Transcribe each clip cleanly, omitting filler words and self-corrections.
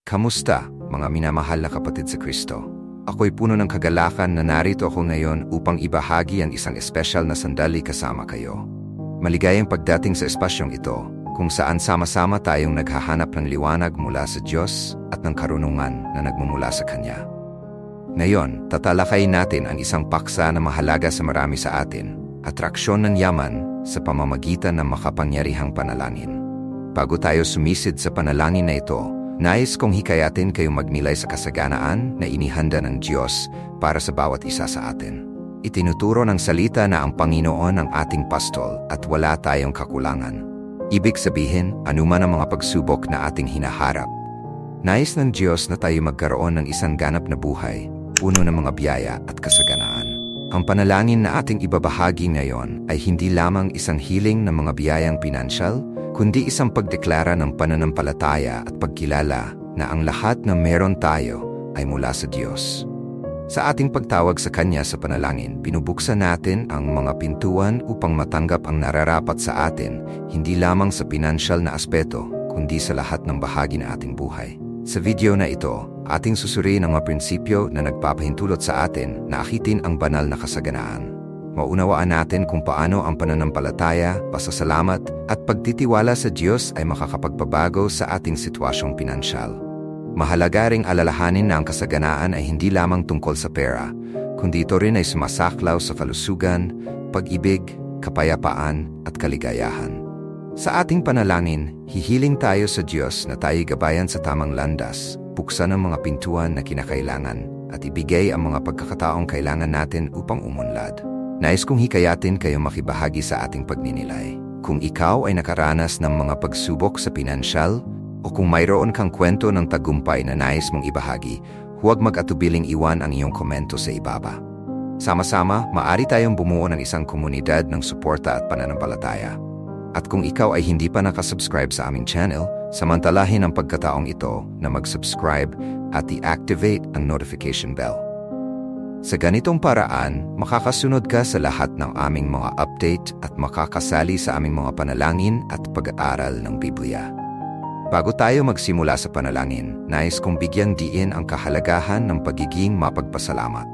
Kamusta, mga minamahal na kapatid sa Kristo? Ako'y puno ng kagalakan na narito ako ngayon upang ibahagi ang isang espesyal na sandali kasama kayo. Maligayang pagdating sa espasyong ito, kung saan sama-sama tayong naghahanap ng liwanag mula sa Diyos at ng karunungan na nagmumula sa Kanya. Ngayon, tatalakayin natin ang isang paksa na mahalaga sa marami sa atin, atraksyon ng yaman sa pamamagitan ng makapangyarihang panalangin. Bago tayo sumisid sa panalangin na ito, nais kong hikayatin kayong magnilay sa kasaganaan na inihanda ng Diyos para sa bawat isa sa atin. Itinuturo ng salita na ang Panginoon ang ating pastol at wala tayong kakulangan. Ibig sabihin, anuman ang mga pagsubok na ating hinaharap. Nais ng Diyos na tayo magkaroon ng isang ganap na buhay, puno ng mga biyaya at kasaganaan. Ang panalangin na ating ibabahagi ngayon ay hindi lamang isang hiling ng mga biyayang pinansyal, kundi isang pagdeklara ng pananampalataya at pagkilala na ang lahat na meron tayo ay mula sa Diyos. Sa ating pagtawag sa Kanya sa panalangin, binubuksan natin ang mga pintuan upang matanggap ang nararapat sa atin, hindi lamang sa pinansyal na aspeto, kundi sa lahat ng bahagi ng ating buhay. Sa video na ito, ating susuriin ang mga prinsipyo na nagpapahintulot sa atin na akitin ang banal na kasaganaan. Maunawaan natin kung paano ang pananampalataya, pasasalamat at pagtitiwala sa Diyos ay makakapagpabago sa ating sitwasyong pinansyal. Mahalaga ring alalahanin na ang kasaganaan ay hindi lamang tungkol sa pera, kundi ito rin ay sumasaklaw sa kalusugan, pag-ibig, kapayapaan at kaligayahan. Sa ating panalangin, hihiling tayo sa Diyos na tayo gabayan sa tamang landas, buksan ang mga pintuan na kinakailangan at ibigay ang mga pagkakataong kailangan natin upang umunlad. Nais kong hikayatin kayo makibahagi sa ating pagninilay. Kung ikaw ay nakaranas ng mga pagsubok sa pinansyal o kung mayroon kang kwento ng tagumpay na nais mong ibahagi, huwag mag-atubiling iwan ang iyong komento sa ibaba. Sama-sama, maaari tayong bumuo ng isang komunidad ng suporta at pananampalataya. At kung ikaw ay hindi pa nakasubscribe sa aming channel, samantalahin ang pagkataong ito na mag-subscribe at i-activate ang notification bell. Sa ganitong paraan, makakasunod ka sa lahat ng aming mga update at makakasali sa aming mga panalangin at pag-aaral ng Biblia. Bago tayo magsimula sa panalangin, nais kong bigyang diin ang kahalagahan ng pagiging mapagpasalamat.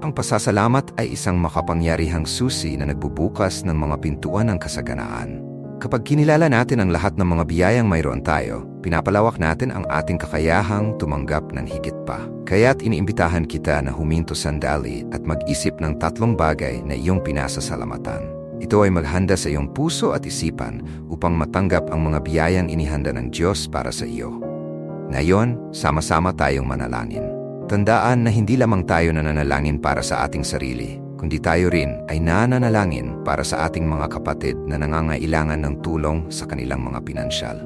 Ang pasasalamat ay isang makapangyarihang susi na nagbubukas ng mga pintuan ng kasaganaan. Kapag kinilala natin ang lahat ng mga biyayang mayroon tayo, pinapalawak natin ang ating kakayahang tumanggap ng higit pa. Kaya't iniimbitahan kita na huminto sandali at mag-isip ng 3 bagay na iyong pinasasalamatan. Ito ay maghanda sa iyong puso at isipan upang matanggap ang mga biyayang inihanda ng Diyos para sa iyo. Ngayon, sama-sama tayong manalangin. Tandaan na hindi lamang tayo nananalangin para sa ating sarili, kundi tayo rin ay nananalangin para sa ating mga kapatid na nangangailangan ng tulong sa kanilang mga pinansyal.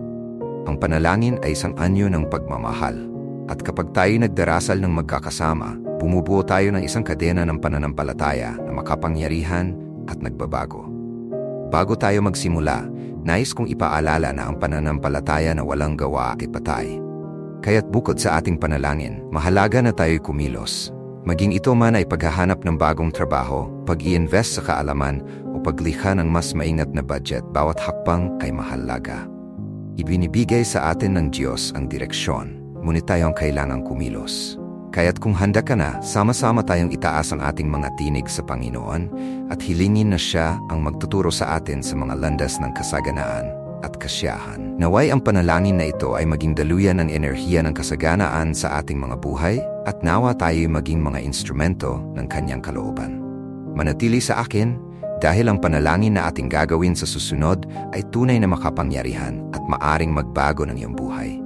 Ang panalangin ay isang anyo ng pagmamahal, at kapag tayo nagdarasal ng magkakasama, bumubuo tayo ng isang kadena ng pananampalataya na makapangyarihan at nagbabago. Bago tayo magsimula, nais kong ipaalala na ang pananampalataya na walang gawa ay patay. Kaya't bukod sa ating panalangin, mahalaga na tayo'y kumilos. Maging ito man ay paghahanap ng bagong trabaho, pag-i-invest sa kaalaman o paglikha ng mas maingat na budget, bawat hakbang ay mahalaga. Ibinibigay sa atin ng Diyos ang direksyon, ngunit tayo ang kailangang kumilos. Kaya't kung handa ka na, sama-sama tayong itaas ang ating mga tinig sa Panginoon at hilingin na Siya ang magtuturo sa atin sa mga landas ng kasaganaan at kasiyahan. Naway ang panalangin na ito ay maging daluyan ng enerhiya ng kasaganaan sa ating mga buhay at nawa tayo'y maging mga instrumento ng Kanyang kalooban. Manatili sa akin dahil ang panalangin na ating gagawin sa susunod ay tunay na makapangyarihan at maaring magbago ng iyong buhay.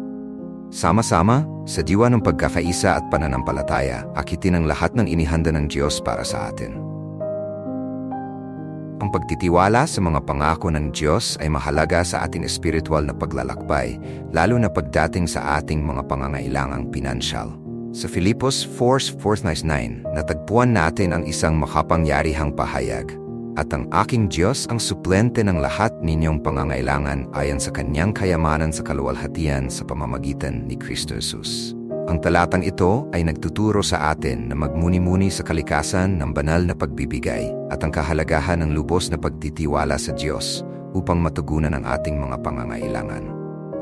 Sama-sama, sa diwa ng pagkakaisa at pananampalataya, akitin ang lahat ng inihanda ng Diyos para sa atin. Ang pagtitiwala sa mga pangako ng Diyos ay mahalaga sa ating espiritual na paglalakbay, lalo na pagdating sa ating mga pangangailangang pinansyal. Sa Filipos 4:9, natagpuan natin ang isang makapangyarihang pahayag, "At ang aking Diyos ang suplente ng lahat ninyong pangangailangan ayon sa Kanyang kayamanan sa kaluwalhatian sa pamamagitan ni Kristo Jesus." Ang talatang ito ay nagtuturo sa atin na magmuni-muni sa kalikasan ng banal na pagbibigay at ang kahalagahan ng lubos na pagtitiwala sa Diyos upang matugunan ang ating mga pangangailangan.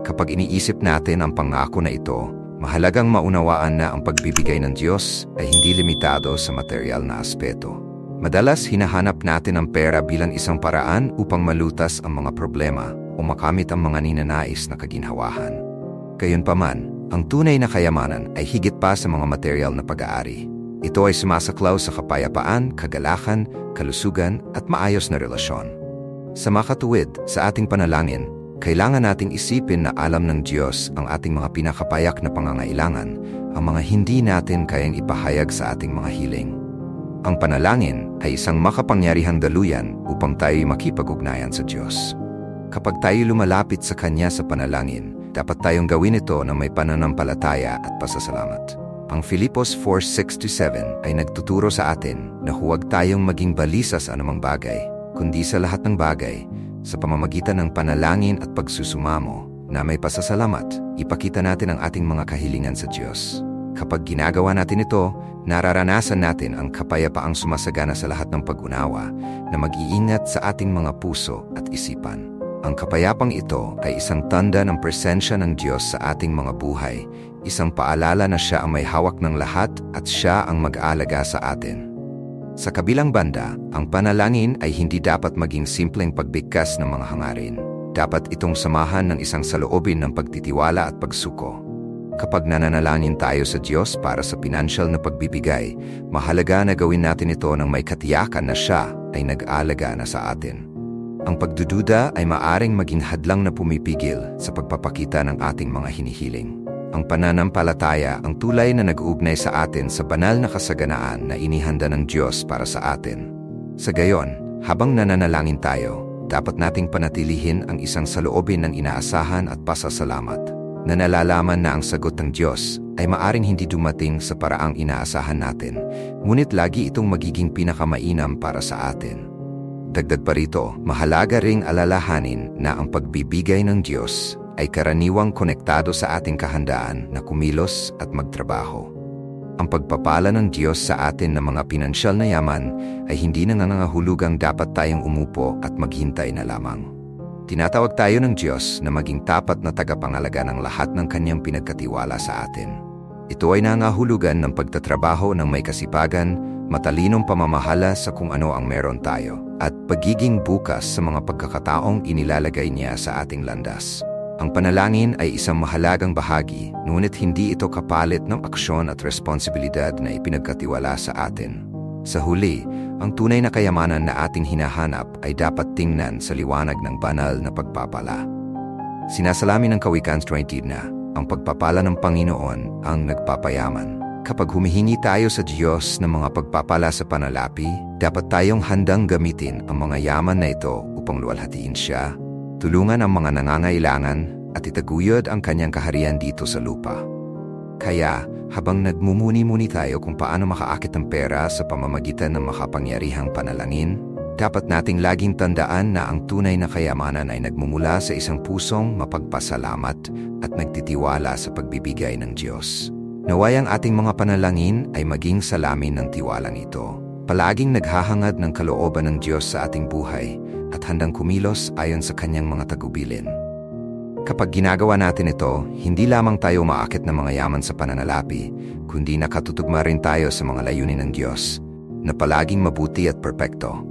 Kapag iniisip natin ang pangako na ito, Mahalagang maunawaan na ang pagbibigay ng Diyos ay hindi limitado sa material na aspeto. Madalas hinahanap natin ang pera bilang isang paraan upang malutas ang mga problema o makamit ang mga ninanais na kaginhawahan. Gayunpaman, ang tunay na kayamanan ay higit pa sa mga material na pag-aari. Ito ay sumasaklaw sa kapayapaan, kagalakan, kalusugan at maayos na relasyon. Sa makatuwid, sa ating panalangin, kailangan nating isipin na alam ng Diyos ang ating mga pinakapayak na pangangailangan, ang mga hindi natin kayang ipahayag sa ating mga hiling. Ang panalangin ay isang makapangyarihang daluyan upang tayo makipag-ugnayan sa Diyos. Kapag tayo lumalapit sa Kanya sa panalangin, dapat tayong gawin ito na may pananampalataya at pasasalamat. Ang Filipos 4:6-7 ay nagtuturo sa atin na huwag tayong maging balisa sa anumang bagay, kundi sa lahat ng bagay, sa pamamagitan ng panalangin at pagsusumamo na may pasasalamat, ipakita natin ang ating mga kahilingan sa Diyos. Kapag ginagawa natin ito, nararanasan natin ang kapayapaang sumasagana sa lahat ng pag-unawa na mag-iingat sa ating mga puso at isipan. Ang kapayapang ito ay isang tanda ng presensya ng Diyos sa ating mga buhay, isang paalala na Siya ang may hawak ng lahat at Siya ang mag-aalaga sa atin. Sa kabilang banda, ang panalangin ay hindi dapat maging simpleng pagbigkas ng mga hangarin. Dapat itong samahan ng isang saloobin ng pagtitiwala at pagsuko. Kapag nananalangin tayo sa Diyos para sa pinansyal na pagbibigay, mahalaga na gawin natin ito ng may katiyakan na Siya ay nag-aalaga na sa atin. Ang pagdududa ay maaring maging hadlang na pumipigil sa pagpapakita ng ating mga hinihiling. Ang pananampalataya ang tulay na nag-uugnay sa atin sa banal na kasaganaan na inihanda ng Diyos para sa atin. Sa gayon, habang nananalangin tayo, dapat nating panatilihin ang isang saloobin ng inaasahan at pasasalamat, na nalalaman na ang sagot ng Diyos ay maaring hindi dumating sa paraang inaasahan natin, ngunit lagi itong magiging pinakamainam para sa atin. Dagdag pa rito, mahalaga ring alalahanin na ang pagbibigay ng Diyos ay karaniwang konektado sa ating kahandaan na kumilos at magtrabaho. Ang pagpapala ng Diyos sa atin ng mga pinansyal na yaman ay hindi nangangahulugang dapat tayong umupo at maghintay na lamang. Tinatawag tayo ng Diyos na maging tapat na tagapangalaga ng lahat ng Kanyang pinagkatiwala sa atin. Ito ay nangangahulugan ng pagtatrabaho ng may kasipagan, matalinong pamamahala sa kung ano ang meron tayo, at pagiging bukas sa mga pagkakataong inilalagay niya sa ating landas. Ang panalangin ay isang mahalagang bahagi, ngunit hindi ito kapalit ng aksyon at responsibilidad na ipinagkatiwala sa atin. Sa huli, ang tunay na kayamanan na ating hinahanap ay dapat tingnan sa liwanag ng banal na pagpapala. Sinasalamin ng Kawikaan 20 na ang pagpapala ng Panginoon ang nagpapayaman. Kapag humihingi tayo sa Diyos ng mga pagpapala sa panalapi, dapat tayong handang gamitin ang mga yaman na ito upang luwalhatiin Siya, tulungan ang mga nangangailangan at itaguyod ang Kanyang kaharian dito sa lupa. Kaya, habang nagmumuni-muni tayo kung paano makaakit ng pera sa pamamagitan ng makapangyarihang panalangin, dapat nating laging tandaan na ang tunay na kayamanan ay nagmumula sa isang pusong mapagpasalamat at nagtitiwala sa pagbibigay ng Diyos. Naway ang ating mga panalangin ay maging salamin ng tiwalang ito, palaging naghahangad ng kalooban ng Diyos sa ating buhay at handang kumilos ayon sa Kanyang mga tagubilin. Kapag ginagawa natin ito, hindi lamang tayo umaakit ng mga yaman sa pananalapi, kundi nakatutugma rin tayo sa mga layunin ng Diyos, na palaging mabuti at perpekto.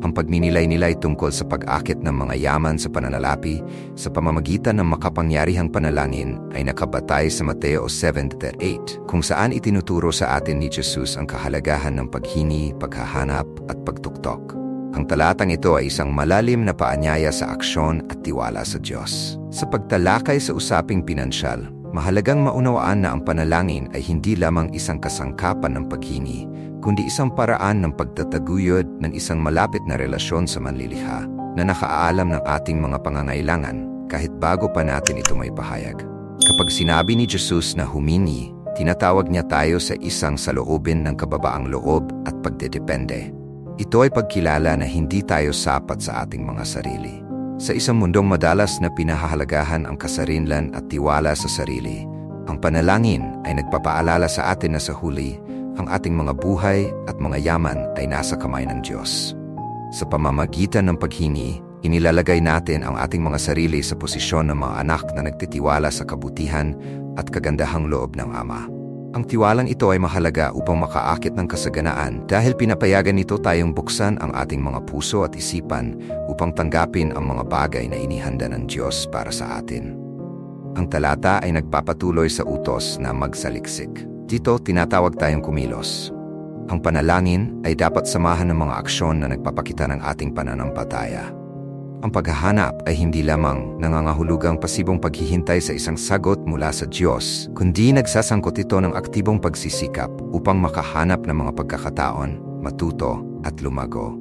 Ang pagninilay-nilay tungkol sa pag-akit ng mga yaman sa pananalapi sa pamamagitan ng makapangyarihang panalangin ay nakabatay sa Mateo 7:8, kung saan itinuturo sa atin ni Jesus ang kahalagahan ng paghingi, paghahanap at pagtuktok. Ang talatang ito ay isang malalim na paanyaya sa aksyon at tiwala sa Diyos. Sa pagtalakay sa usaping pinansyal, mahalagang maunawaan na ang panalangin ay hindi lamang isang kasangkapan ng paghingi, kundi isang paraan ng pagtataguyod ng isang malapit na relasyon sa manlilikha na nakaalam ng ating mga pangangailangan kahit bago pa natin ito may pahayag. Kapag sinabi ni Jesus na humingi, tinatawag niya tayo sa isang saloobin ng kababaang loob at pagdedepende. Ito ay pagkilala na hindi tayo sapat sa ating mga sarili. Sa isang mundong madalas na pinahahalagahan ang kasarinlan at tiwala sa sarili, ang panalangin ay nagpapaalala sa atin na sa huli, ang ating mga buhay at mga yaman ay nasa kamay ng Diyos. Sa pamamagitan ng paghingi, Inilalagay natin ang ating mga sarili sa posisyon ng mga anak na nagtitiwala sa kabutihan at kagandahang loob ng Ama. Ang tiwalang ito ay mahalaga upang makaakit ng kasaganaan dahil pinapayagan nito tayong buksan ang ating mga puso at isipan upang tanggapin ang mga bagay na inihanda ng Diyos para sa atin. Ang talata ay nagpapatuloy sa utos na magsaliksik. Dito, tinatawag tayong kumilos. Ang panalangin ay dapat samahan ng mga aksyon na nagpapakita ng ating pananampalataya. Ang paghahanap ay hindi lamang nangangahulugang pasibong paghihintay sa isang sagot mula sa Diyos, kundi nagsasangkot ito ng aktibong pagsisikap upang makahanap ng mga pagkakataon, matuto at lumago.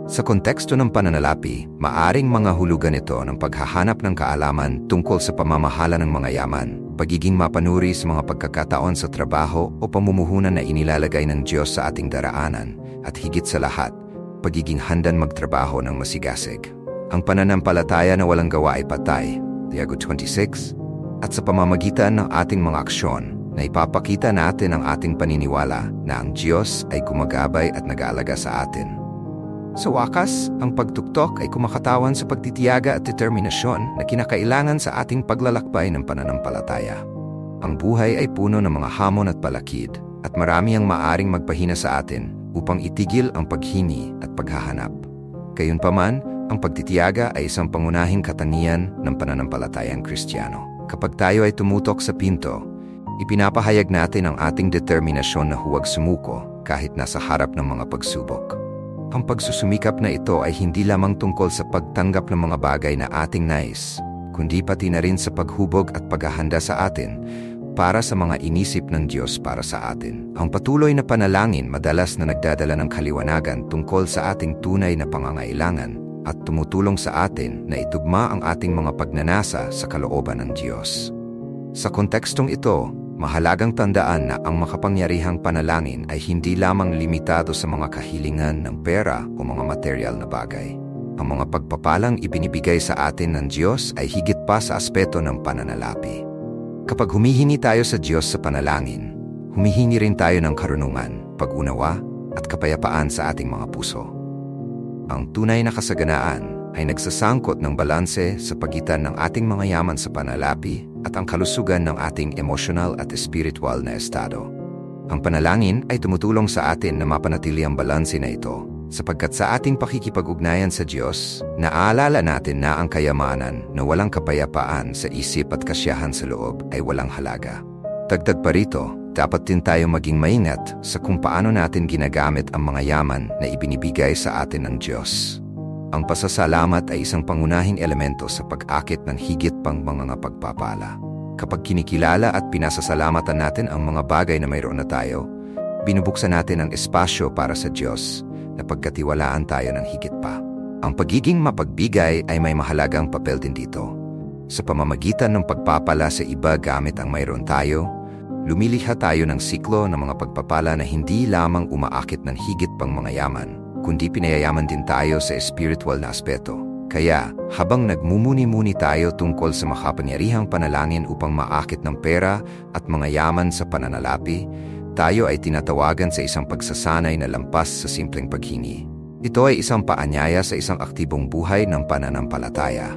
Sa konteksto ng pananalapi, maaring mga hulugan ito ng paghahanap ng kaalaman tungkol sa pamamahala ng mga yaman, pagiging mapanuri sa mga pagkakataon sa trabaho o pamumuhunan na inilalagay ng Diyos sa ating daraanan, at higit sa lahat, pagiging handang magtrabaho ng masigasig. Ang pananampalataya na walang gawa ay patay, Tiago 26, at sa pamamagitan ng ating mga aksyon, na ipapakita natin ang ating paniniwala na ang Diyos ay gumagabay at nag-aalaga sa atin. Sa wakas, ang pagtuktok ay kumakatawan sa pagtitiyaga at determinasyon na kinakailangan sa ating paglalakbay ng pananampalataya. Ang buhay ay puno ng mga hamon at palakid, at marami ang maaring magpahina sa atin upang itigil ang paghingi at paghahanap. Gayunpaman, ang pagtitiyaga ay isang pangunahing katangian ng pananampalatayang Kristiyano. Kapag tayo ay tumutok sa pinto, ipinapahayag natin ang ating determinasyon na huwag sumuko kahit nasa harap ng mga pagsubok. Ang pagsusumikap na ito ay hindi lamang tungkol sa pagtanggap ng mga bagay na ating nais, kundi pati na rin sa paghubog at paghahanda sa atin para sa mga inisip ng Diyos para sa atin. Ang patuloy na panalangin madalas na nagdadala ng kaliwanagan tungkol sa ating tunay na pangangailangan at tumutulong sa atin na itugma ang ating mga pagnanasa sa kalooban ng Diyos. Sa kontekstong ito, mahalagang tandaan na ang makapangyarihang panalangin ay hindi lamang limitado sa mga kahilingan ng pera o mga material na bagay. Ang mga pagpapalang ibinibigay sa atin ng Diyos ay higit pa sa aspeto ng pananalapi. Kapag humihingi tayo sa Diyos sa panalangin, humihingi rin tayo ng karunungan, pag-unawa at kapayapaan sa ating mga puso. Ang tunay na kasaganaan ay nagsasangkot ng balanse sa pagitan ng ating mga yaman sa panalapi at ang kalusugan ng ating emosyonal at espiritual na estado. Ang panalangin ay tumutulong sa atin na mapanatili ang balanse na ito, sapagkat sa ating pakikipag-ugnayan sa Diyos, naaalala natin na ang kayamanan na walang kapayapaan sa isip at kasiyahan sa loob ay walang halaga. Dagdag pa rito, dapat din tayo maging maingat sa kung paano natin ginagamit ang mga yaman na ibinibigay sa atin ng Diyos. Ang pasasalamat ay isang pangunahing elemento sa pag-akit ng higit pang mga pagpapala. Kapag kinikilala at pinasasalamatan natin ang mga bagay na mayroon na tayo, binubuksan natin ang espasyo para sa Diyos na pagkatiwalaan tayo ng higit pa. Ang pagiging mapagbigay ay may mahalagang papel din dito. Sa pamamagitan ng pagpapala sa iba gamit ang mayroon tayo, lumilikha tayo ng siklo ng mga pagpapala na hindi lamang umaakit ng higit pang mga yaman, kundi pinayayaman din tayo sa espiritual na aspeto. Kaya, habang nagmumuni-muni tayo tungkol sa makapangyarihang panalangin upang maakit ng pera at mga yaman sa pananalapi, tayo ay tinatawagan sa isang pagsasanay na lampas sa simpleng paghingi. Ito ay isang paanyaya sa isang aktibong buhay ng pananampalataya,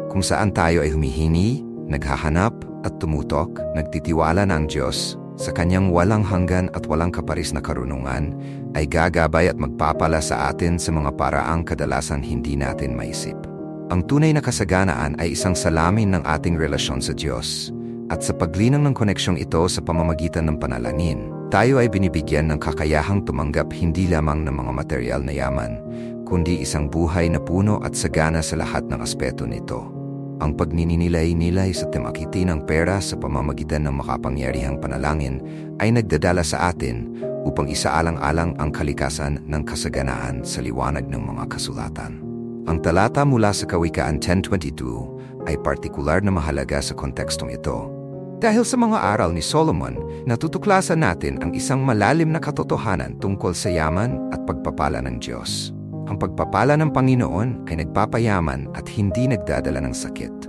kung saan tayo ay humihingi, naghahanap at tumutok, nagtitiwala na ang Diyos sa kanyang walang hanggan at walang kaparis na karunungan ay gagabay at magpapala sa atin sa mga paraang kadalasan hindi natin maisip. Ang tunay na kasaganaan ay isang salamin ng ating relasyon sa Diyos, at sa paglinang ng koneksyong ito sa pamamagitan ng panalangin, tayo ay binibigyan ng kakayahang tumanggap hindi lamang ng mga material na yaman, kundi isang buhay na puno at sagana sa lahat ng aspeto nito. Ang pagnininilay-nilay sa temakiti ng pera sa pamamagitan ng makapangyarihang panalangin ay nagdadala sa atin upang isaalang-alang ang kalikasan ng kasaganaan sa liwanag ng mga kasulatan. Ang talata mula sa Kawikaan 10:22 ay partikular na mahalaga sa kontekstong ito. Dahil sa mga aral ni Solomon, natutuklasan natin ang isang malalim na katotohanan tungkol sa yaman at pagpapala ng Diyos. Ang pagpapala ng Panginoon ay nagpapayaman at hindi nagdadala ng sakit.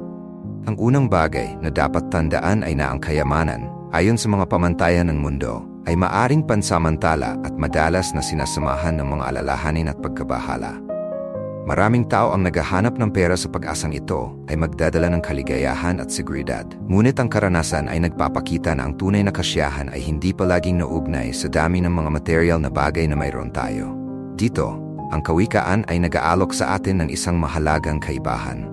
Ang unang bagay na dapat tandaan ay na ang kayamanan, ayon sa mga pamantayan ng mundo, ay maaring pansamantala at madalas na sinasamahan ng mga alalahanin at pagkabahala. Maraming tao ang naghahanap ng pera sa pag-asang ito ay magdadala ng kaligayahan at seguridad. Ngunit ang karanasan ay nagpapakita na ang tunay na kasiyahan ay hindi palaging nauugnay sa dami ng mga material na bagay na mayroon tayo. Dito, ang kawikaan ay nag-aalok sa atin ng isang mahalagang kaibahan.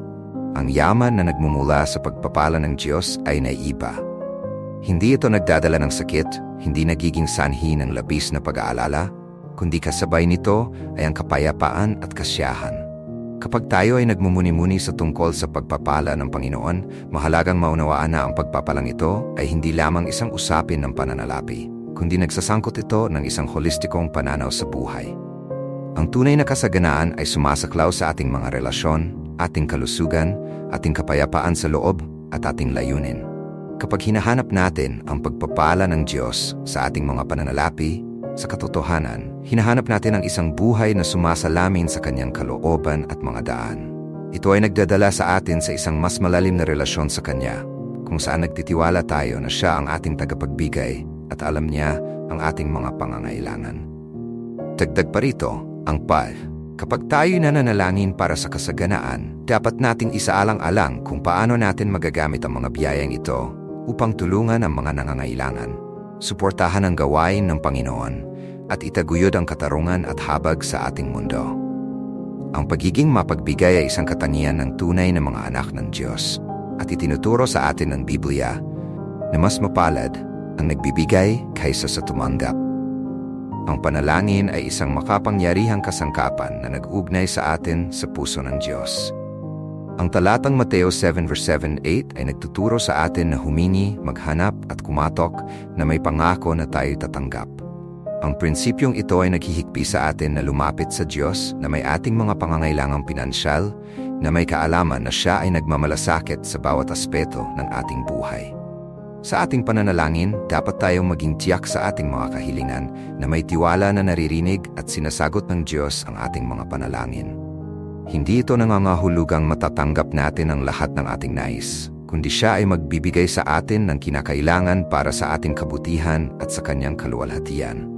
Ang yaman na nagmumula sa pagpapala ng Diyos ay naiiba. Hindi ito nagdadala ng sakit, hindi nagiging sanhi ng labis na pag-aalala, kundi kasabay nito ay ang kapayapaan at kasiyahan. Kapag tayo ay nagmumuni-muni sa tungkol sa pagpapala ng Panginoon, mahalagang maunawaan na ang pagpapalang ito ay hindi lamang isang usapin ng pananalapi, kundi nagsasangkot ito ng isang holistikong pananaw sa buhay. Ang tunay na kasaganaan ay sumasaklaw sa ating mga relasyon, ating kalusugan, ating kapayapaan sa loob at ating layunin. Kapag hinahanap natin ang pagpapala ng Diyos sa ating mga pananalapi, sa katotohanan, hinahanap natin ang isang buhay na sumasalamin sa kanyang kalooban at mga daan. Ito ay nagdadala sa atin sa isang mas malalim na relasyon sa Kanya, kung saan nagtitiwala tayo na Siya ang ating tagapagbigay at alam Niya ang ating mga pangangailangan. Dagdag pa rito, ang pag. Kapag tayo'y nananalangin para sa kasaganaan, dapat nating isaalang-alang kung paano natin magagamit ang mga biyayang ito upang tulungan ang mga nangangailangan, suportahan ang gawain ng Panginoon, at itaguyod ang katarungan at habag sa ating mundo. Ang pagiging mapagbigay ay isang katangian ng tunay na mga anak ng Diyos, at itinuturo sa atin ng Biblia na mas mapalad ang nagbibigay kaysa sa tumanggap. Ang panalangin ay isang makapangyarihang kasangkapan na nag-ugnay sa atin sa puso ng Diyos. Ang talatang Mateo 7:7-8 ay nagtuturo sa atin na humingi, maghanap at kumatok na may pangako na tayo tatanggap. Ang prinsipyong ito ay naghihikbi sa atin na lumapit sa Diyos na may ating mga pangangailangang pinansyal, na may kaalaman na Siya ay nagmamalasakit sa bawat aspeto ng ating buhay. Sa ating pananalangin, dapat tayong maging tiyak sa ating mga kahilingan na may tiwala na naririnig at sinasagot ng Diyos ang ating mga panalangin. Hindi ito nangangahulugang matatanggap natin ang lahat ng ating nais, kundi Siya ay magbibigay sa atin ng kinakailangan para sa ating kabutihan at sa Kanyang kaluwalhatian.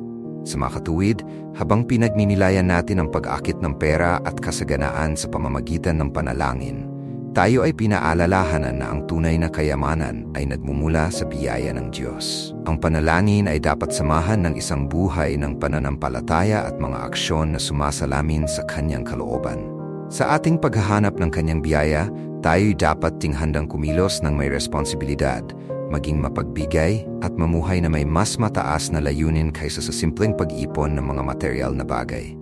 Sa mga katuwid, habang pinagninilayan natin ang pag-akit ng pera at kasaganaan sa pamamagitan ng panalangin, tayo ay pinaalalahanan na ang tunay na kayamanan ay nagmumula sa biyaya ng Diyos. Ang panalangin ay dapat samahan ng isang buhay ng pananampalataya at mga aksyon na sumasalamin sa Kanyang kalooban. Sa ating paghahanap ng Kanyang biyaya, tayo'y dapat handang kumilos ng may responsibilidad, maging mapagbigay at mamuhay na may mas mataas na layunin kaysa sa simpleng pag-ipon ng mga material na bagay.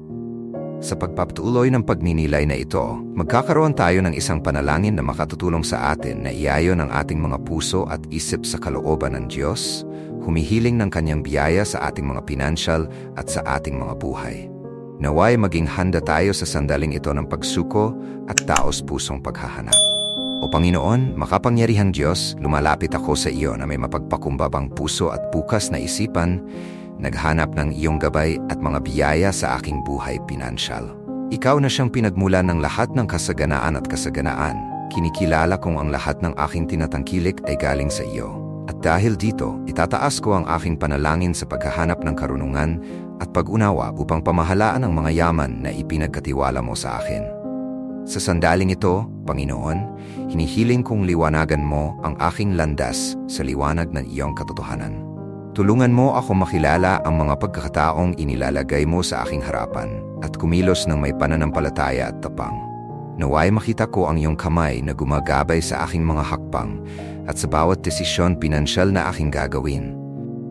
Sa pagpapatuloy ng pagninilay na ito, magkakaroon tayo ng isang panalangin na makatutulong sa atin na iayon ang ating mga puso at isip sa kalooban ng Diyos, humihiling ng Kanyang biyaya sa ating mga pinansyal at sa ating mga buhay. Naway maging handa tayo sa sandaling ito ng pagsuko at taos-pusong paghahanap. O Panginoon, makapangyarihang Diyos, lumalapit ako sa iyo na may mapagpakumbabang puso at bukas na isipan, naghanap ng iyong gabay at mga biyaya sa aking buhay pinansyal. Ikaw na siyang pinagmulan ng lahat ng kasaganaan at kasaganaan. Kinikilala kong ang lahat ng aking tinatangkilik ay galing sa iyo. At dahil dito, itataas ko ang aking panalangin sa paghahanap ng karunungan at pag-unawa upang pamahalaan ang mga yaman na ipinagkatiwala mo sa akin. Sa sandaling ito, Panginoon, hinihiling kong liwanagan mo ang aking landas sa liwanag ng iyong katotohanan. Tulungan mo ako makilala ang mga pagkakataong inilalagay mo sa aking harapan at kumilos ng may pananampalataya at tapang. Naway makita ko ang iyong kamay na gumagabay sa aking mga hakbang at sa bawat desisyon pinansyal na aking gagawin.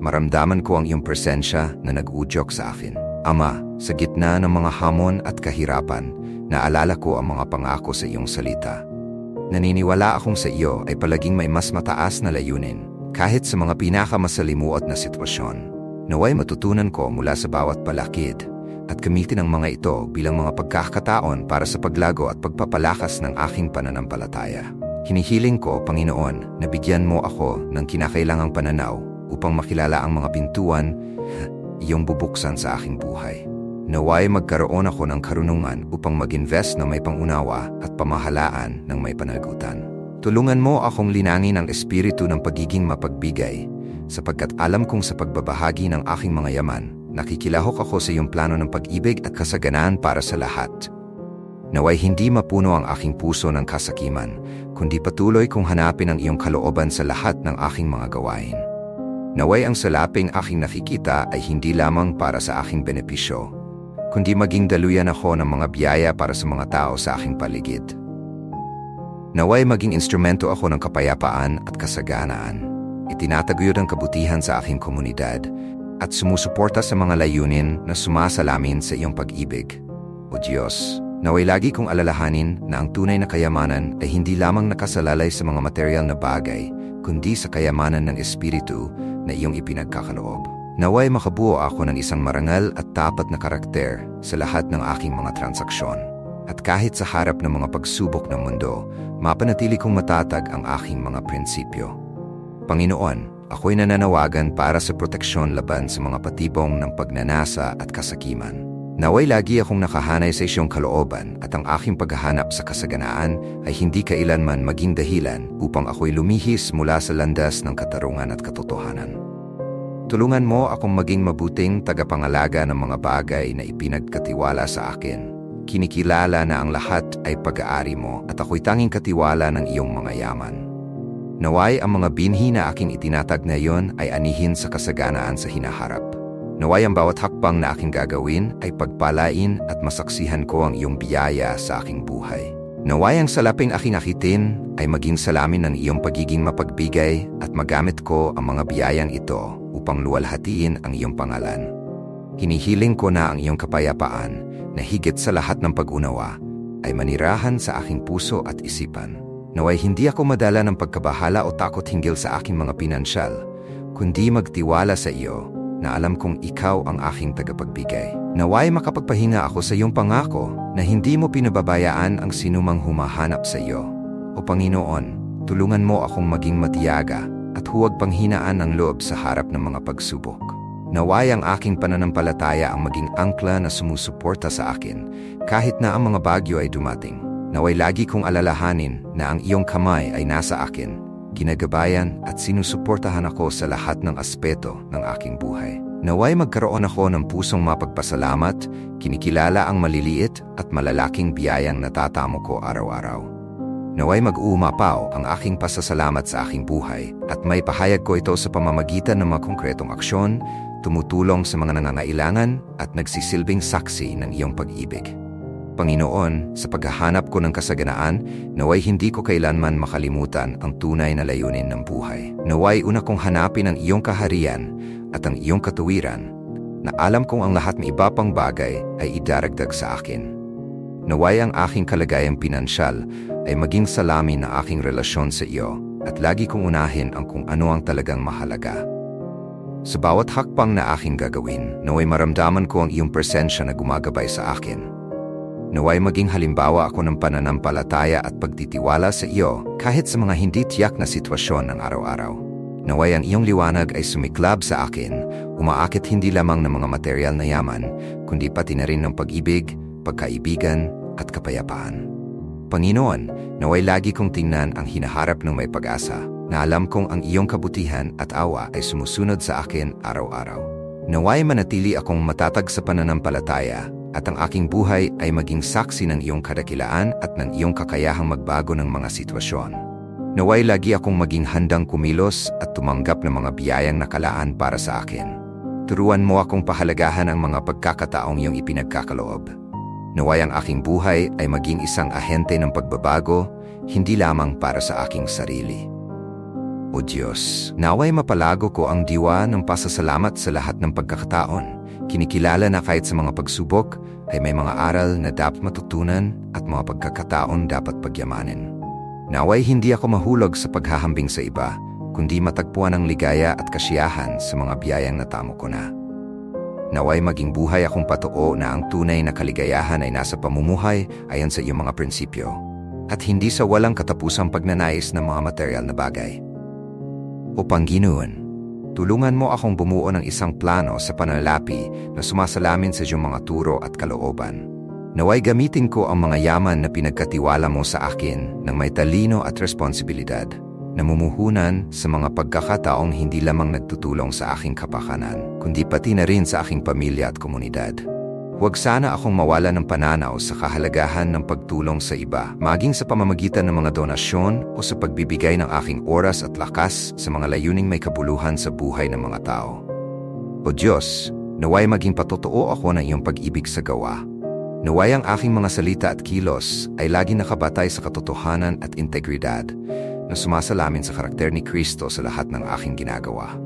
Maramdaman ko ang iyong presensya na nag-udyok sa akin. Ama, sa gitna ng mga hamon at kahirapan, naalala ko ang mga pangako sa iyong salita. Naniniwala akong sa iyo ay palaging may mas mataas na layunin, kahit sa mga pinakamasalimuot na sitwasyon. Naway matutunan ko mula sa bawat palakid at gamitin ang mga ito bilang mga pagkakataon para sa paglago at pagpapalakas ng aking pananampalataya. Hinihiling ko, Panginoon, na bigyan mo ako ng kinakailangang pananaw upang makilala ang mga pintuan iyong bubuksan sa aking buhay. Naway magkaroon ako ng karunungan upang mag-invest na may pangunawa at pamahalaan ng may panagutan. Tulungan mo akong linangin ang espiritu ng pagiging mapagbigay, sapagkat alam kong sa pagbabahagi ng aking mga yaman, nakikilahok ako sa iyong plano ng pag-ibig at kasaganaan para sa lahat. Naway hindi mapuno ang aking puso ng kasakiman, kundi patuloy kong hanapin ang iyong kalooban sa lahat ng aking mga gawain. Naway ang salaping aking nakikita ay hindi lamang para sa aking benepisyo, kundi maging daluyan ako ng mga biyaya para sa mga tao sa aking paligid. Naway maging instrumento ako ng kapayapaan at kasaganaan. Itinataguyod ang kabutihan sa aking komunidad at sumusuporta sa mga layunin na sumasalamin sa iyong pag-ibig. O Diyos, naway lagi kong alalahanin na ang tunay na kayamanan ay hindi lamang nakasalalay sa mga material na bagay, kundi sa kayamanan ng espiritu na iyong ipinagkakaloob. Naway makabuo ako ng isang marangal at tapat na karakter sa lahat ng aking mga transaksyon. At kahit sa harap ng mga pagsubok ng mundo, mapanatili kong matatag ang aking mga prinsipyo. Panginoon, ako'y nananawagan para sa proteksyon laban sa mga patibong ng pagnanasa at kasakiman. Naway lagi akong nakahanay sa iyong kalooban at ang aking paghahanap sa kasaganaan ay hindi kailanman maging dahilan upang ako'y lumihis mula sa landas ng katarungan at katotohanan. Tulungan mo akong maging mabuting tagapangalaga ng mga bagay na ipinagkatiwala sa akin. Kinikilala na ang lahat ay pag-aari mo at ako'y tanging katiwala ng iyong mga yaman. Naway ang mga binhi na aking itinatag ngayon ay anihin sa kasaganaan sa hinaharap. Naway ang bawat hakbang na aking gagawin ay pagpalain at masaksihan ko ang iyong biyaya sa aking buhay. Naway ang salaping aking akitin ay maging salamin ng iyong pagiging mapagbigay at magamit ko ang mga biyayang ito upang luwalhatiin ang iyong pangalan. Hinihiling ko na ang iyong kapayapaan na higit sa lahat ng pag-unawa ay manirahan sa aking puso at isipan. Naway hindi ako madala ng pagkabahala o takot hinggil sa aking mga pinansyal, kundi magtiwala sa iyo na alam kong ikaw ang aking tagapagbigay. Naway makapagpahinga ako sa iyong pangako na hindi mo pinababayaan ang sinumang humahanap sa iyo. O Panginoon, tulungan mo akong maging matiyaga at huwag panghinaan ang loob sa harap ng mga pagsubok. Naway ang aking pananampalataya ang maging angkla na sumusuporta sa akin kahit na ang mga bagyo ay dumating. Naway lagi kong alalahanin na ang iyong kamay ay nasa akin, ginagabayan at sinusuportahan ako sa lahat ng aspeto ng aking buhay. Naway magkaroon ako ng pusong mapagpasalamat, kinikilala ang maliliit at malalaking biyayang natatamo ko araw-araw. Naway mag-uumapaw ang aking pasasalamat sa aking buhay at may pahayag ko ito sa pamamagitan ng mga konkretong aksyon, tumutulong sa mga nangangailangan at nagsisilbing saksi ng iyong pag-ibig. Panginoon, sa paghahanap ko ng kasaganaan, naway hindi ko kailanman makalimutan ang tunay na layunin ng buhay. Naway una kong hanapin ang iyong kaharian at ang iyong katuwiran, na alam kong ang lahat ng iba pang bagay ay idaragdag sa akin. Naway ang aking kalagayang pinansyal ay maging salamin na aking relasyon sa iyo at lagi kong unahin ang kung ano ang talagang mahalaga. Sa bawat hakbang na aking gagawin, naway maramdaman ko ang iyong presensya na gumagabay sa akin. Naway maging halimbawa ako ng pananampalataya at pagtitiwala sa iyo kahit sa mga hindi tiyak na sitwasyon ng araw-araw. Naway ang iyong liwanag ay sumiklab sa akin, umaakit hindi lamang ng mga material na yaman, kundi pati na rin ng pag-ibig, pagkaibigan at kapayapaan. Panginoon, naway lagi kong tingnan ang hinaharap ng may pag-asa, na alam kong ang iyong kabutihan at awa ay sumusunod sa akin araw-araw. Naway manatili akong matatag sa pananampalataya at ang aking buhay ay maging saksi ng iyong kadakilaan at ng iyong kakayahang magbago ng mga sitwasyon. Naway lagi akong maging handang kumilos at tumanggap ng mga biyayang nakalaan para sa akin. Turuan mo akong pahalagahan ang mga pagkakataong iyong ipinagkakaloob. Naway ang aking buhay ay maging isang ahente ng pagbabago, hindi lamang para sa aking sarili. O Diyos, naway mapalago ko ang diwa ng pasasalamat sa lahat ng pagkakataon. Kinikilala na kahit sa mga pagsubok ay may mga aral na dapat matutunan at mga pagkakataon dapat pagyamanin. Naway hindi ako mahulog sa paghahambing sa iba, kundi matagpuan ang ligaya at kasiyahan sa mga biyayang natamo ko na. Naway maging buhay akong patoo na ang tunay na kaligayahan ay nasa pamumuhay ayon sa iyong mga prinsipyo, at hindi sa walang katapusang pagnanais ng mga material na bagay. O Panginoon, tulungan mo akong bumuo ng isang plano sa pananalapi na sumasalamin sa iyong mga turo at kalooban. Naway gamitin ko ang mga yaman na pinagkatiwala mo sa akin ng may talino at responsibilidad, namumuhunan sa mga pagkakataong hindi lamang nagtutulong sa aking kapakanan, kundi pati na rin sa aking pamilya at komunidad. Huwag sana akong mawala ng pananaw sa kahalagahan ng pagtulong sa iba, maging sa pamamagitan ng mga donasyon o sa pagbibigay ng aking oras at lakas sa mga layuning may kabuluhan sa buhay ng mga tao. O Diyos, naway maging patotoo ako ng iyong pag-ibig sa gawa. Naway ang aking mga salita at kilos ay laging nakabatay sa katotohanan at integridad na sumasalamin sa karakter ni Kristo sa lahat ng aking ginagawa.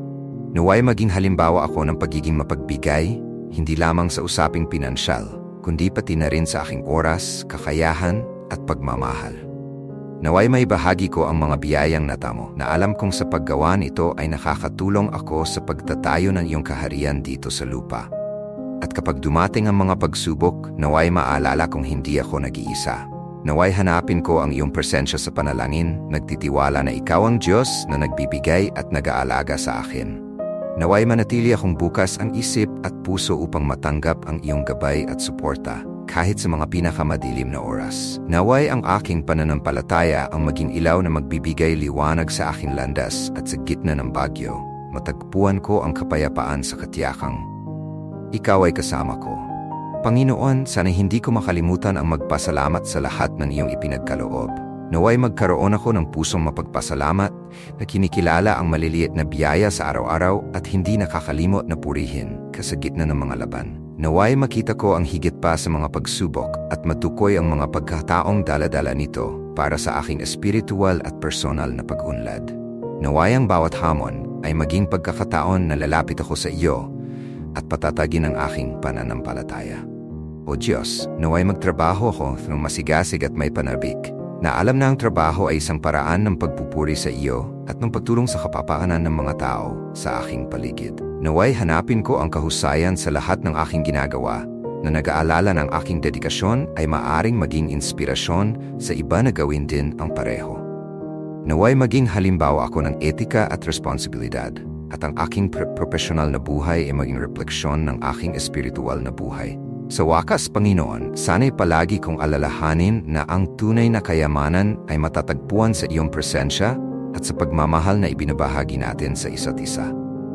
Naway maging halimbawa ako ng pagiging mapagbigay, hindi lamang sa usaping pinansyal, kundi pati na rin sa aking oras, kakayahan at pagmamahal. Naway may bahagi ko ang mga biyayang natamo na alam kong sa paggawa nito ay nakakatulong ako sa pagtatayo ng iyong kaharian dito sa lupa. At kapag dumating ang mga pagsubok, naway maalala kong hindi ako nag-iisa. Naway hanapin ko ang iyong presensya sa panalangin, nagtitiwala na ikaw ang Diyos na nagbibigay at nag-aalaga sa akin. Naway manatili akong bukas ang isip at puso upang matanggap ang iyong gabay at suporta, kahit sa mga pinakamadilim na oras. Naway ang aking pananampalataya ang maging ilaw na magbibigay liwanag sa aking landas at sa gitna ng bagyo, matagpuan ko ang kapayapaan sa katiyakang ikaw ay kasama ko. Panginoon, sana hindi ko makalimutan ang magpasalamat sa lahat ng iyong ipinagkaloob. Naway magkaroon ako ng pusong mapagpasalamat na kinikilala ang maliliit na biyaya sa araw-araw at hindi nakakalimot na purihin sa gitna ng mga laban. Naway makita ko ang higit pa sa mga pagsubok at matukoy ang mga pagkataong dala-dala nito para sa aking espiritual at personal na pag-unlad. Naway ang bawat hamon ay maging pagkakataon na lalapit ako sa iyo at patatagin ang aking pananampalataya. O Diyos, naway magtrabaho ako ng masigasig at may panarbik, na alam na ang trabaho ay isang paraan ng pagpupuri sa iyo at ng pagtulong sa kapapaanan ng mga tao sa aking paligid. Naway hanapin ko ang kahusayan sa lahat ng aking ginagawa na nag-aalala ng aking dedikasyon ay maaring maging inspirasyon sa iba na gawin din ang pareho. Naway maging halimbawa ako ng etika at responsibilidad at ang aking profesional na buhay ay maging refleksyon ng aking espiritual na buhay. Sa wakas, Panginoon, sana'y palagi kong alalahanin na ang tunay na kayamanan ay matatagpuan sa iyong presensya at sa pagmamahal na ibinabahagi natin sa isa't isa.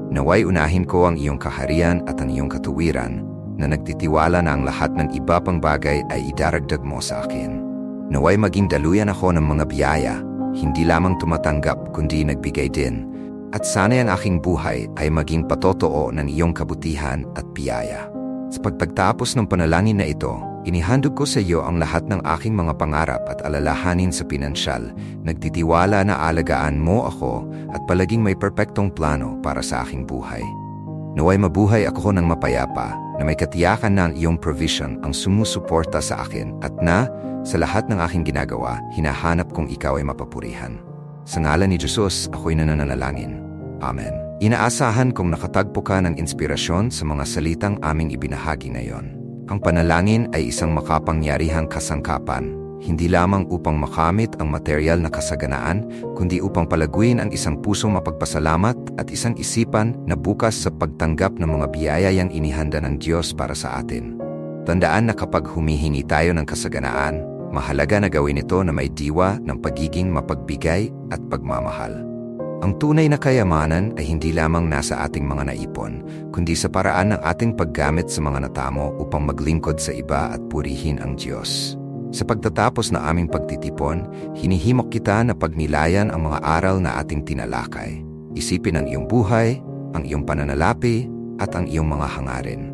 Naway unahin ko ang iyong kaharian at ang iyong katuwiran na nagtitiwala na ang lahat ng iba pang bagay ay idaragdag mo sa akin. Naway maging daluyan ako ng mga biyaya, hindi lamang tumatanggap kundi nagbigay din, at sana'y ang aking buhay ay maging patotoo ng iyong kabutihan at biyaya. Sa pagtapos ng panalangin na ito, inihandog ko sa iyo ang lahat ng aking mga pangarap at alalahanin sa pinansyal, nagtitiwala na alagaan mo ako at palaging may perpektong plano para sa aking buhay. Naway mabuhay ako ng mapayapa na may katiyakan na ang iyong provision ang sumusuporta sa akin at na, sa lahat ng aking ginagawa, hinahanap kong ikaw ay mapapurihan. Sa ngalan ni Jesus, ako'y nananalangin. Amen. Inaasahan kong nakatagpo ka ng inspirasyon sa mga salitang aming ibinahagi ngayon. Ang panalangin ay isang makapangyarihang kasangkapan, hindi lamang upang makamit ang material na kasaganaan, kundi upang palaguin ang isang pusong mapagpasalamat at isang isipan na bukas sa pagtanggap ng mga biyayang inihanda ng Diyos para sa atin. Tandaan na kapag humihingi tayo ng kasaganaan, mahalaga na gawin ito na may diwa ng pagiging mapagbigay at pagmamahal. Ang tunay na kayamanan ay hindi lamang nasa ating mga naipon, kundi sa paraan ng ating paggamit sa mga natamo upang maglingkod sa iba at purihin ang Diyos. Sa pagtatapos na aming pagtitipon, hinihimok kita na pagnilayan ang mga aral na ating tinalakay. Isipin ang iyong buhay, ang iyong pananalapi, at ang iyong mga hangarin.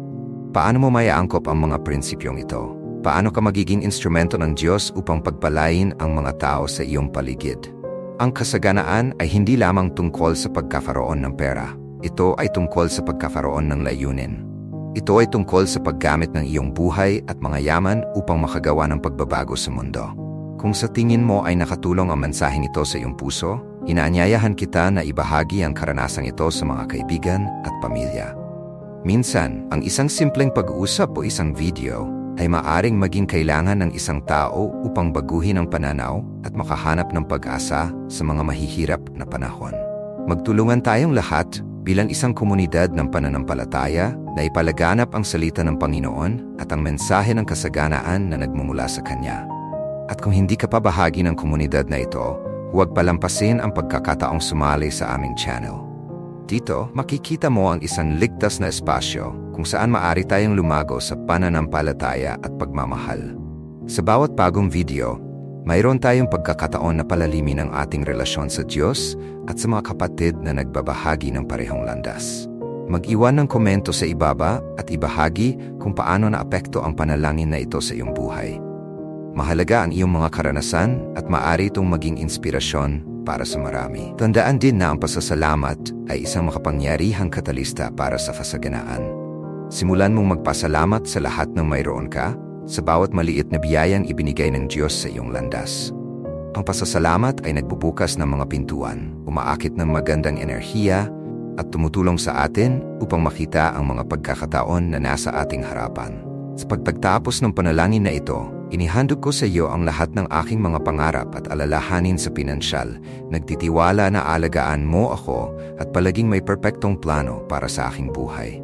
Paano mo maiaangkop ang mga prinsipyong ito? Paano ka magiging instrumento ng Diyos upang pagpalain ang mga tao sa iyong paligid? Ang kasaganaan ay hindi lamang tungkol sa pagkakaroon ng pera. Ito ay tungkol sa pagkakaroon ng layunin. Ito ay tungkol sa paggamit ng iyong buhay at mga yaman upang makagawa ng pagbabago sa mundo. Kung sa tingin mo ay nakatulong ang mensaheng ito sa iyong puso, inaanyayahan kita na ibahagi ang karanasang ito sa mga kaibigan at pamilya. Minsan, ang isang simpleng pag-uusap o isang video ay maaring maging kailangan ng isang tao upang baguhin ang pananaw at makahanap ng pag-asa sa mga mahihirap na panahon. Magtulungan tayong lahat bilang isang komunidad ng pananampalataya na ipalaganap ang salita ng Panginoon at ang mensahe ng kasaganaan na nagmumula sa Kanya. At kung hindi ka pa bahagi ng komunidad na ito, huwag palampasin ang pagkakataong sumali sa aming channel. Dito, makikita mo ang isang ligtas na espasyo kung saan maaari tayong lumago sa pananampalataya at pagmamahal. Sa bawat bagong video, mayroon tayong pagkakataon na palalimin ang ating relasyon sa Diyos at sa mga kapatid na nagbabahagi ng parehong landas. Mag-iwan ng komento sa ibaba at ibahagi kung paano naapekto ang panalangin na ito sa iyong buhay. Mahalaga ang iyong mga karanasan at maaari itong maging inspirasyon para sa marami. Tandaan din na ang pasasalamat ay isang makapangyarihang katalista para sa kasaganaan. Simulan mong magpasalamat sa lahat ng mayroon ka, sa bawat maliit na biyayang ibinigay ng Diyos sa iyong landas. Ang pasasalamat ay nagbubukas ng mga pintuan, umaakit ng magandang enerhiya, at tumutulong sa atin upang makita ang mga pagkakataon na nasa ating harapan. Sa pagtapos ng panalangin na ito, inihandog ko sa iyo ang lahat ng aking mga pangarap at alalahanin sa pinansyal, nagtitiwala na alagaan mo ako at palaging may perpektong plano para sa aking buhay.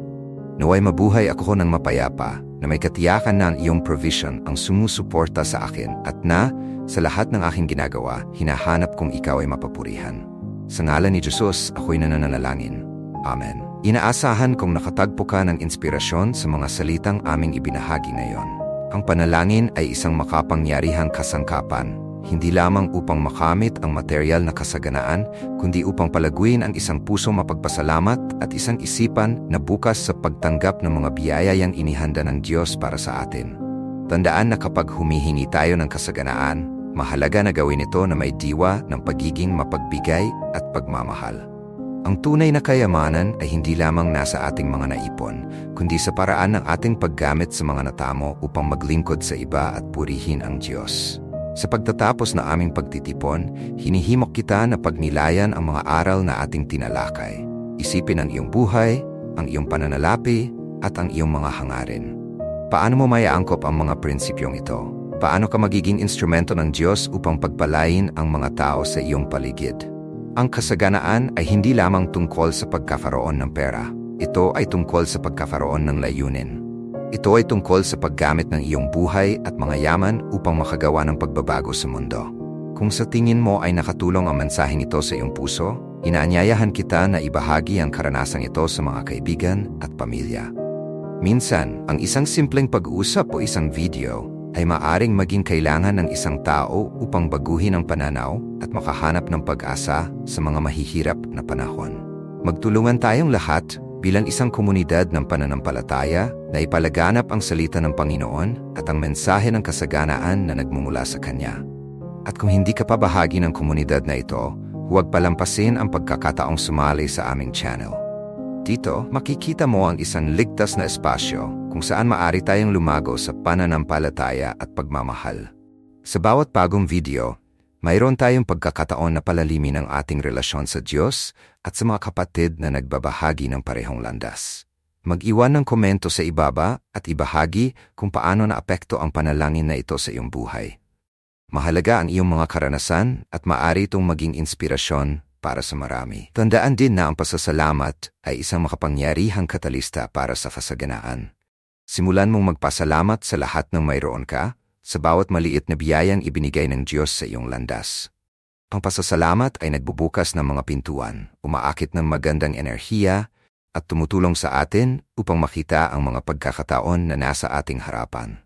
Naway mabuhay ako ng mapayapa, na may katiyakan na ang iyong provision ang sumusuporta sa akin at na, sa lahat ng aking ginagawa, hinahanap kong ikaw ay mapapurihan. Sa ngalan ni Jesus, ako'y nananalangin. Amen. Inaasahan kong nakatagpo ka ng inspirasyon sa mga salitang aming ibinahagi ngayon. Ang panalangin ay isang makapangyarihang kasangkapan, hindi lamang upang makamit ang material na kasaganaan, kundi upang palaguin ang isang pusong mapagpasalamat at isang isipan na bukas sa pagtanggap ng mga biyayang inihanda ng Diyos para sa atin. Tandaan na kapag humihingi tayo ng kasaganaan, mahalaga na gawin ito na may diwa ng pagiging mapagbigay at pagmamahal. Ang tunay na kayamanan ay hindi lamang nasa ating mga naipon, kundi sa paraan ng ating paggamit sa mga natamo upang maglingkod sa iba at purihin ang Diyos. Sa pagtatapos na aming pagtitipon, hinihimok kita na pagnilayan ang mga aral na ating tinalakay. Isipin ang iyong buhay, ang iyong pananalapi, at ang iyong mga hangarin. Paano mo maiaangkop ang mga prinsipyong ito? Paano ka magiging instrumento ng Diyos upang pagpalain ang mga tao sa iyong paligid? Ang kasaganaan ay hindi lamang tungkol sa pagkakaroon ng pera. Ito ay tungkol sa pagkakaroon ng layunin. Ito ay tungkol sa paggamit ng iyong buhay at mga yaman upang makagawa ng pagbabago sa mundo. Kung sa tingin mo ay nakatulong ang mensaheng ito sa iyong puso, inaanyayahan kita na ibahagi ang karanasang ito sa mga kaibigan at pamilya. Minsan, ang isang simpleng pag-uusap o isang video ay maaring maging kailangan ng isang tao upang baguhin ang pananaw at makahanap ng pag-asa sa mga mahihirap na panahon. Magtulungan tayong lahat bilang isang komunidad ng pananampalataya na ipalaganap ang salita ng Panginoon at ang mensahe ng kasaganaan na nagmumula sa Kanya. At kung hindi ka pa bahagi ng komunidad na ito, huwag palampasin ang pagkakataong sumali sa aming channel. Dito, makikita mo ang isang ligtas na espasyo kung saan maaari tayong lumago sa pananampalataya at pagmamahal. Sa bawat bagong video, mayroon tayong pagkakataon na palalimin ang ating relasyon sa Diyos at sa mga kapatid na nagbabahagi ng parehong landas. Mag-iwan ng komento sa ibaba at ibahagi kung paano naapekto ang panalangin na ito sa iyong buhay. Mahalaga ang iyong mga karanasan at maaari itong maging inspirasyon para sa marami. Tandaan din na ang pasasalamat ay isang makapangyarihang katalista para sa kasaganaan. Simulan mong magpasalamat sa lahat ng mayroon ka, sa bawat maliit na biyayang ibinigay ng Diyos sa iyong landas. Ang pasasalamat ay nagbubukas ng mga pintuan, umaakit ng magandang enerhiya, at tumutulong sa atin upang makita ang mga pagkakataon na nasa ating harapan.